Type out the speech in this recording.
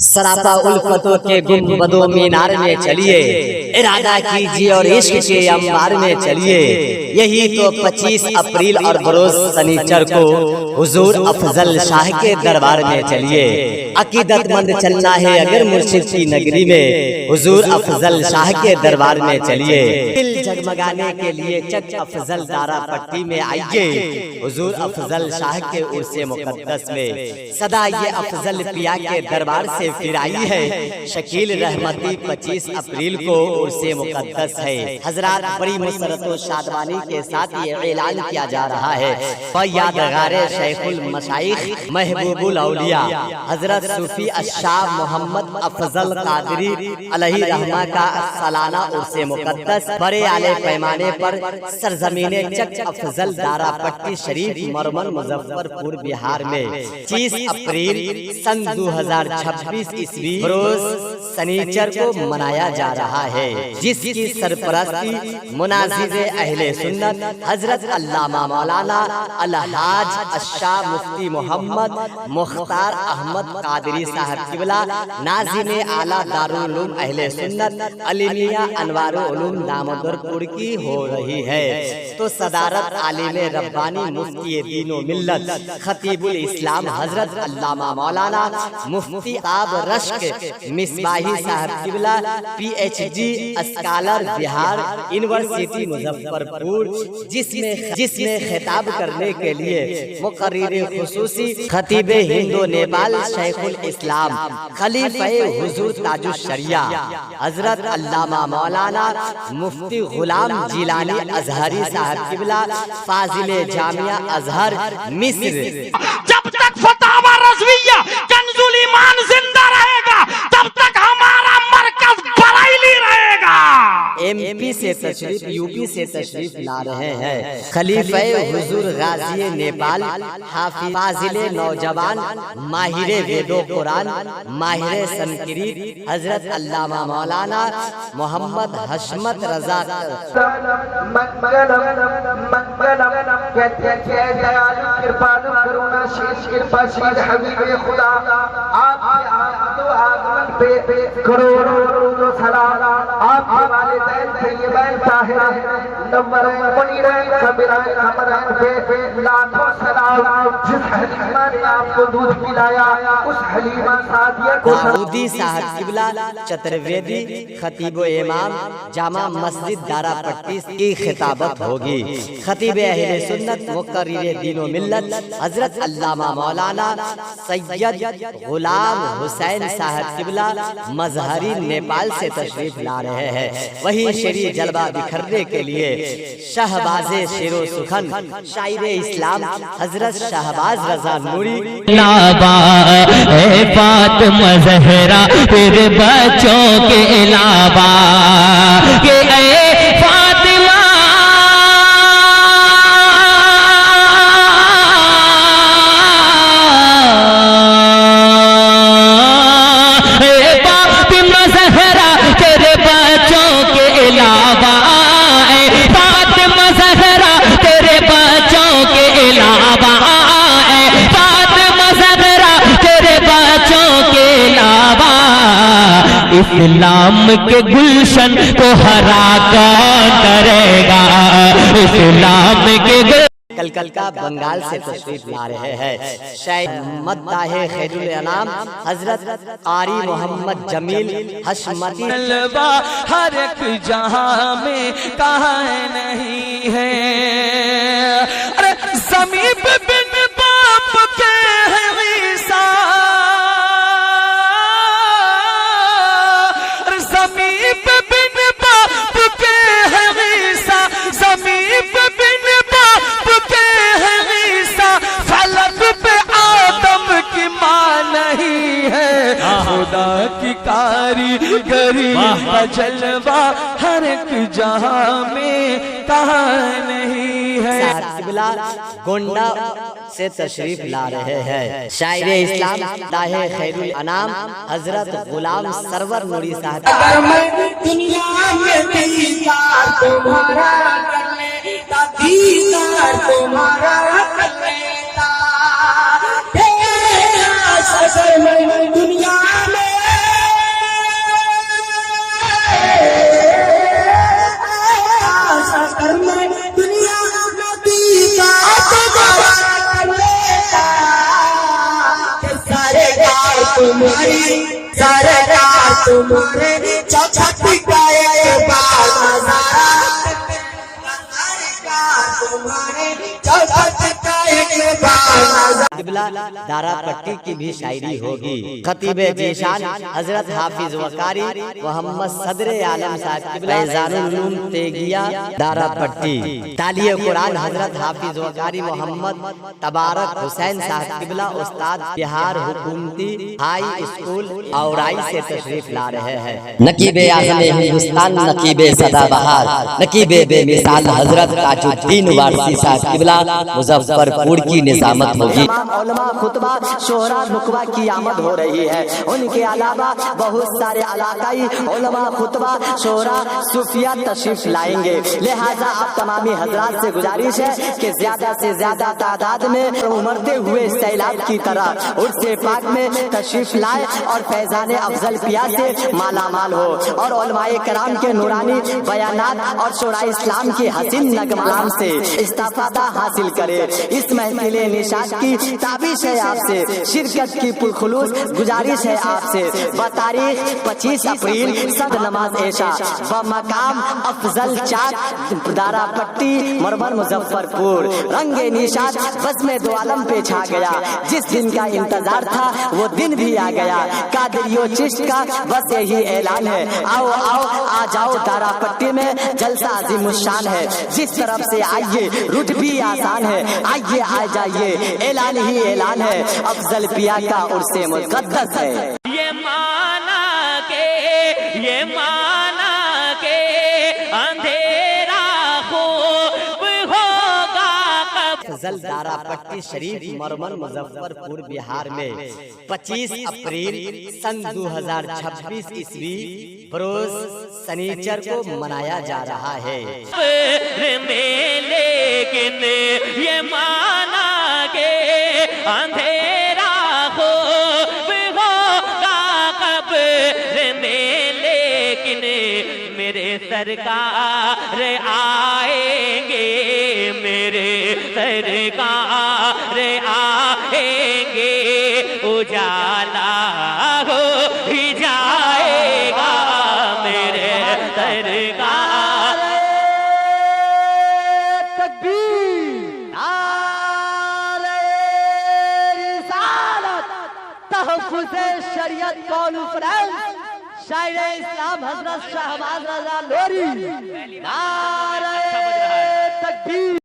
सरापा उल्फतों के गुंबदों मीनार में चलिए, इरादा कीजिए और इश्क के अंबार में चलिए। यही तो 25 अप्रैल और बरोज शनिचर को हुजूर अफजल शाह के दरबार में चलिए। अकीदतमंद चलना है अगर मुर्शिद की नगरी में, हुजूर अफजल शाह के दरबार में चलिए। दिल जगमगाने के लिए चक अफजल दारा पट्टी में आइए, हुजूर अफजल शाह के उर्से मुकद्दस में सदा ये अफजल पिया के दरबार से फिर आई है। शकील रहमती 25 अप्रैल को उर्से मुकद्दस है। हजरात बड़ी मुसरत और शादमानी के साथ ये ऐलान किया जा रहा है। यादगार शेखुल मशाइख महबूबुल औलिया हजरत सूफी अशाह मोहम्मद अफजल कादरी अलैहि रहमा का सालाना उर्से मुकद्दस बड़े आले पैमाने पर सरजमीने चक अफजल दारा पट्टी शरीफ मरमन मुजफ्फरपुर बिहार में 30 अप्रैल सन 2026 ईस्वी रोज शनिचर को मनाया जा रहा है, जिसकी सरपरस्ती मुनाजिर अहले सुन्नत हजरत अल्लामा मौलाना अलहाज अशाह मुफ्ती मोहम्मद मुख्तार अहमद कादरी साहब किबला नाज़िम आला दारुल उलूम अहले सुन्नत अलीमिया अनवारुल उलूम दामोदरपुर की हो रही है। तो सदारत आलिम रब्बानी मुफ्ती दीनो मिल्लत खतीबुल इस्लाम हजरत अल्लामा मौलाना मुफ्ती आब रश्क मिसबाही साहब किबला PhD scholar Bihar university Muzaffarpur, जिसमें खिताब करने के लिए मुकर्रिर खुसूसी खतीबे हिंदो नेपाल शेखुल इस्लाम खलीफे हुजूर ताजुश शरिया हजरत अल्लामा मौलाना मुफ्ती गुलाम जिलानी अजहरी साहब किबला फाजिले जामिया अजहर मिस्र। जब तक फतावा रज़विया कंजुल ईमान जिंदा रहेगा तब तक हमारा मरकज बरेली रहेगा। MP से तशरीफ UP से तशरीफ ला रहे हैं खलीफे हुजूर गाजी नेपाल हाफिज फाजिले नौजवान माहिरे वेदो कुरान माहिरे संस्कृत हजरत अल्लामा मौलाना मोहम्मद हशमत रजा करोड़ों सलाम आपके वालिदैन तैयबैन ताहिर नव्वरैन मुनीरैन कबीरैन हमरैन पे लाखों सलाम। जिस हलीमा ने आपको दूध पिलाया उस हलीमा सादिया को दाऊदी साहब किबला चतुर्वेदी खतीब इमाम जामा मस्जिद दारा पट्टी की खिताबत होगी। खतीब अहले सुन्नत मुकर्रिर दीनो मिल्लत हजरत अल्लामा मौलाना सैयद गुलाम हुसैन साहब किबला मजहरी नेपाल से तशरीफ ला रहे हैं। वही शेरी जलवा बिखरने के लिए शहबाजे शेरो सुखन शायर इस्लाम हजरत शहबाज रजा नूरी लाबा फातिमा ज़हरा फिर बच्चों के अलावा के फातिमा फातिमा ज़हरा तेरे बच्चों के अलावा फातिमा ज़हरा तेरे बच्चों के अलावा फातिमा ज़हरा तेरे बच्चों के अलावा इस्लाम के गुलशन को हरा कौन करेगा। इस्लाम के कलकत्ता बंगाल से तशरीफ ला रहे हैं शायद मद्दाहे खैरुल अनाम हजरत कारी मोहम्मद जमील हशमती। हर एक जहां में कहाँ नहीं है, अरे समीप बिन बाप के है ईसा, अरे समीप बिन बाप के है ईसा, समीप बिन बाप के है ईसा, फलक पे आदम की मां नहीं है। खुदा की कारीगरी का जलवा हर एक जहां में कहाँ नहीं है। गोंडा से तशरीफ ला रहे हैं शायर इस्लाम दाहे खैरुल अनाम हजरत गुलाम सरवर नूरी साहब। अगर मैं दुनिया में दीदार तुम्हारा कर लेता, दीदार तुम्हारा कर लेता, अगर मैं दुनिया में सरकार तुम्हारे चौखट का एक बार नजारा, तुम्हारे चौखट का एक बार नजारा। किबला दारा पट्टी की भी शायरी होगी। खतीब जीशान हजरत हाफिज वकारी मोहम्मद सदर आलम साहब किबला फैजानुल उलूम तेगिया दारा पट्टी। तालिए कुरान हजरत हाफिज वकारी मोहम्मद तबारक हुसैन साहब किबला उस्ताद बिहार हुकूमती हाई स्कूल औराई से तशरीफ ला रहे हैं। नकीबे आज़म हिंदुस्तान नकीबे सदाबहार नकीबे बेमिसाल हजरत ताजुद्दीन वारसी साहब किबला मुजफ्फरपुर की निजामत होगी। उलमा खुतबा शोहरा नुकबा की आमद हो रही है। उनके अलावा बहुत सारे इलाकाई उलमा खुतबा शोहरा सूफिया तशरीफ लाएंगे। लिहाजा आप तमामी हजरात से गुजारिश है कि ज्यादा से ज्यादा तादाद में उमड़ते हुए सैलाब की तरह उर्से पाक में तशरीफ लाए और फैजान अफजल पिया से माला माल हो और उलमाए कराम के नूरानी बयानात और शोरा इस्लाम की हसीन नगमाम से इस्तिफादा हासिल करे। इस महफिल निशात की ताबिश है आपसे, शिरकत की पुरखुलूस गुजारिश है आपसे। बतारीख 25 अप्रैल सद नमाज ऐशा बमकाम अफजल चाक दारा पट्टी मरमर मुजफ्फरपुर। रंगे निशात बस में दो आलम पे छा गया। जिस दिन का इंतजार था वो दिन भी आ गया। कादरियो चिश्त का बस यही ऐलान है, आओ आओ आ जाओ दारा पट्टी में जलसा अजीमुशान है। जिस तरफ से आइए रुट भी आसान है, आइए आ जाइए ऐलान ही ऐलान है। अफजल पिया का उर्से मुक़द्दस है। ये माना के अंधेरा खूब होगा अफजल दारा पट्टी शरीफ मरमर मुजफ्फरपुर बिहार में 25 अप्रैल सन 2026 ईस्वी बरोज शनिचर को मनाया जा रहा है। लेकिन ये माना के अंधेरा खूब होगा कब्र में, लेकिन मेरे सरकार आएंगे, मेरे सरकार आएंगे, उजाला हो ही जाएगा मेरे सरकार। शरीयत कॉन्फ्रेंस शायर इस्लाम हजरत शाहबाज रजा लोरी।